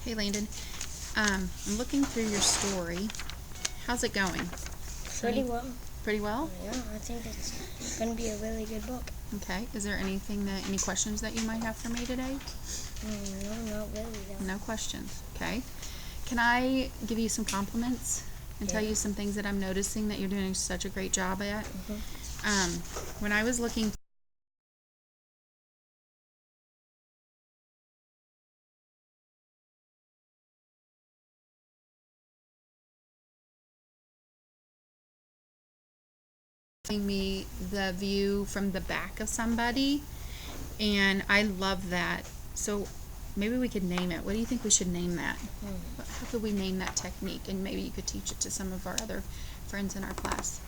Hey Landon, I'm looking through your story. How's it going? Pretty well. Pretty well? Yeah, I think it's going to be a really good book. Okay. Is there any questions that you might have for me today? No, not really, though. No questions. Okay. Can I give you some compliments and tell Yeah. you some things that I'm noticing that you're doing such a great job at? When I was looking me the view from the back of somebody, and I love that. So maybe we could name it. What do you think we should name that? How could we name that technique? And maybe you could teach it to some of our other friends in our class.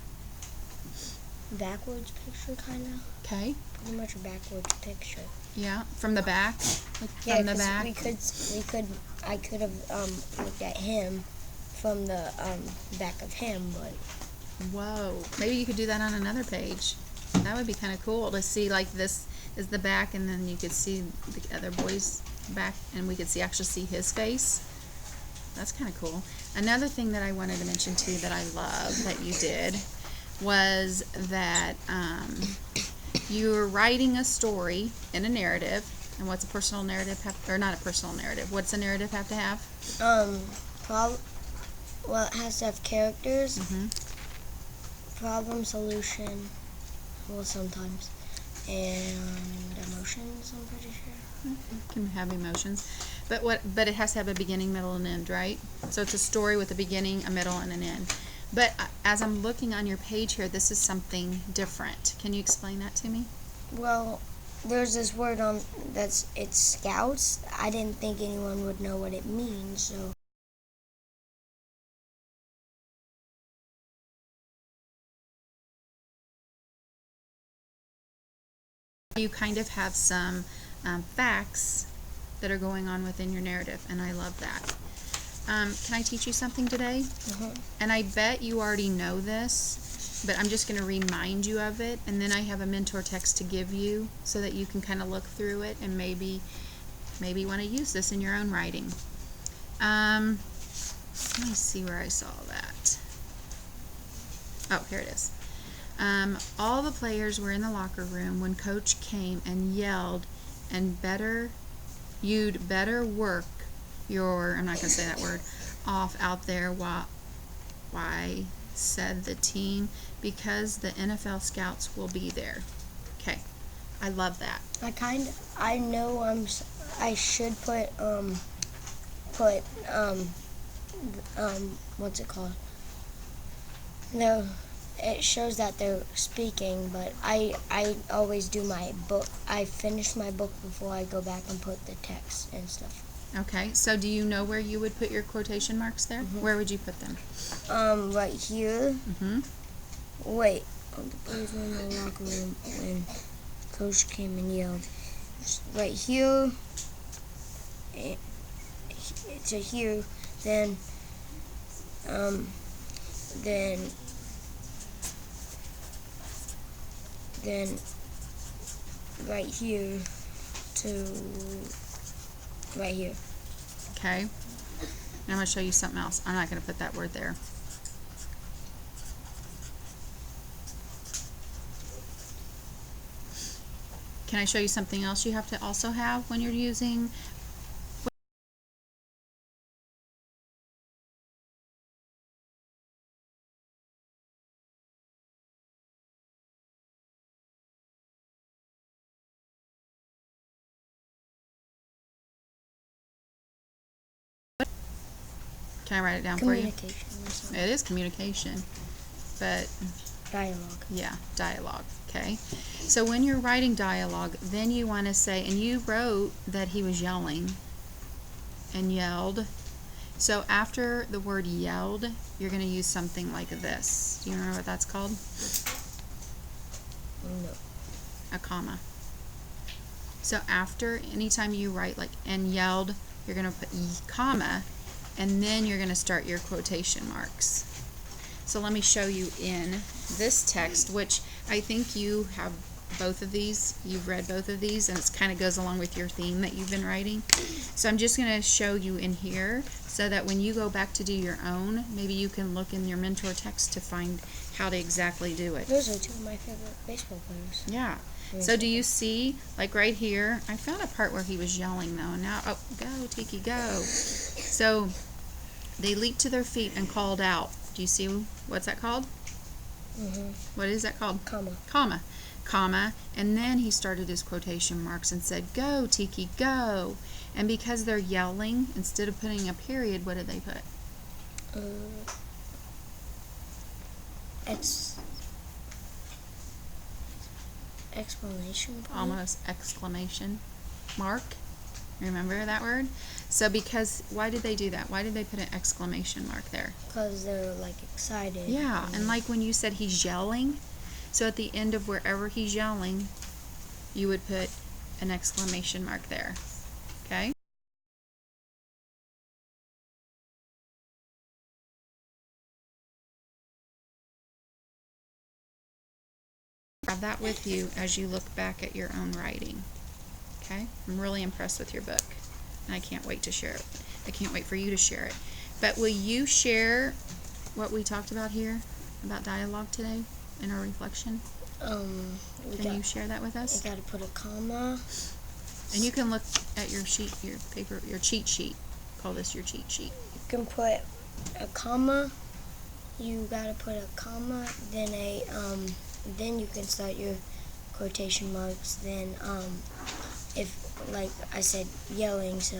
Backwards picture, kind of. Okay. Pretty much a backwards picture. Yeah, from the back. Like Yeah, from the 'cause back. I could have looked at him from the back of him, but Whoa. Maybe you could do that on another page. That would be kind of cool to see, like, this is the back, and then you could see the other boy's back, and we could actually see his face. That's kind of cool. Another thing that I wanted to mention too that I love that you did was that you were writing a story in a narrative. And what's a personal narrative or not a personal narrative? What's a narrative have to have? well, it has to have characters, Mm-hmm. problem, solution, well, sometimes, and emotions, I'm pretty sure. Can have emotions, but it has to have a beginning, middle, and end, right? So it's a story with a beginning, a middle, and an end. But as I'm looking on your page here, this is something different. Can you explain that to me? Well, there's this word it's scouts. I didn't think anyone would know what it means, so You kind of have some facts that are going on within your narrative, and I love that. Can I teach you something today? And I bet you already know this, but I'm just going to remind you of it, and then I have a mentor text to give you so that you can kind of look through it and maybe want to use this in your own writing. Let me see where I saw that. Oh, here it is. All the players were in the locker room when Coach came and yelled, you'd better work your, I'm not going to say that word, off out there. Why, said the team, because the NFL scouts will be there. Okay, I love that. I know I should put what's it called? No, it shows that they're speaking, but I always do my book. I finish my book before I go back and put the text and stuff. Okay, so do you know where you would put your quotation marks there? Where would you put them? Right here. Mm-hmm. Wait, the boys were in the locker room when Coach came and yelled. Right here. To here, then right here to right here. Okay. And I'm going to show you something else. I'm not going to put that word there. Can I show you something else you have to also have when you're using? Can I write it down for you? Communication. It is communication, but Dialogue. yeah, dialogue. Okay. So when you're writing dialogue, then you want to say, and you wrote that he was yelling and yelled. So after the word yelled, you're going to use something like this. Do you remember what that's called? No. A comma. So after, anytime you write like and yelled, you're going to put comma, and then you're going to start your quotation marks. So let me show you in this text, which I think you have both of these. You've read both of these, and it kind of goes along with your theme that you've been writing. So I'm just going to show you in here so that when you go back to do your own, maybe you can look in your mentor text to find how to exactly do it. Those are two of my favorite baseball players. Yeah. So do you see, like right here, I found a part where he was yelling though, and now, oh, go, Tiki, go. So they leaped to their feet and called out. Do you see, what's that called? What is that called? Comma. Comma. Comma. And then he started his quotation marks and said, go, Tiki, go. And because they're yelling, instead of putting a period, what did they put? Explanation point? Almost exclamation mark. Remember that word? So because, why did they do that? Why did they put an exclamation mark there? Because they're like excited. Yeah, and like when you said he's yelling, so at the end of wherever he's yelling, you would put an exclamation mark there. Okay? Have that with you as you look back at your own writing. Okay? I'm really impressed with your book, and I can't wait to share it. I can't wait for you to share it. But will you share what we talked about here, about dialogue today in our reflection? Can you share that with us? I gotta put a comma. And you can look at your sheet, your paper, your cheat sheet. Call this your cheat sheet. You can put a comma. You gotta put a comma, then then you can start your quotation marks. Then, if, like I said, yelling, so,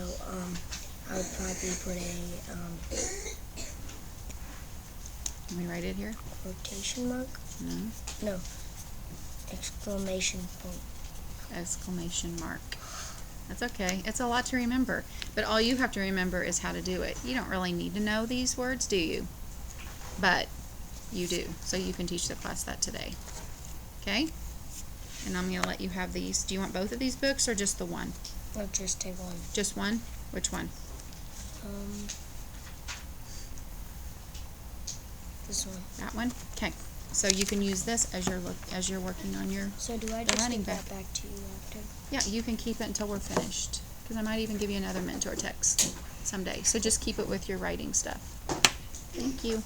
I would probably put a, Can we write it here? quotation mark? No. No. Exclamation point. Exclamation mark. That's okay. It's a lot to remember. But all you have to remember is how to do it. You don't really need to know these words, do you? But you do. So you can teach the class that today. Okay? And I'm going to let you have these. Do you want both of these books or just the one? Or just take one. Just one? Which one? This one. That one? Okay. So you can use this as you're working on your... So do I The just running give back. that back to you after? Yeah, you can keep it until we're finished. Because I might even give you another mentor text someday. So just keep it with your writing stuff. Thank you.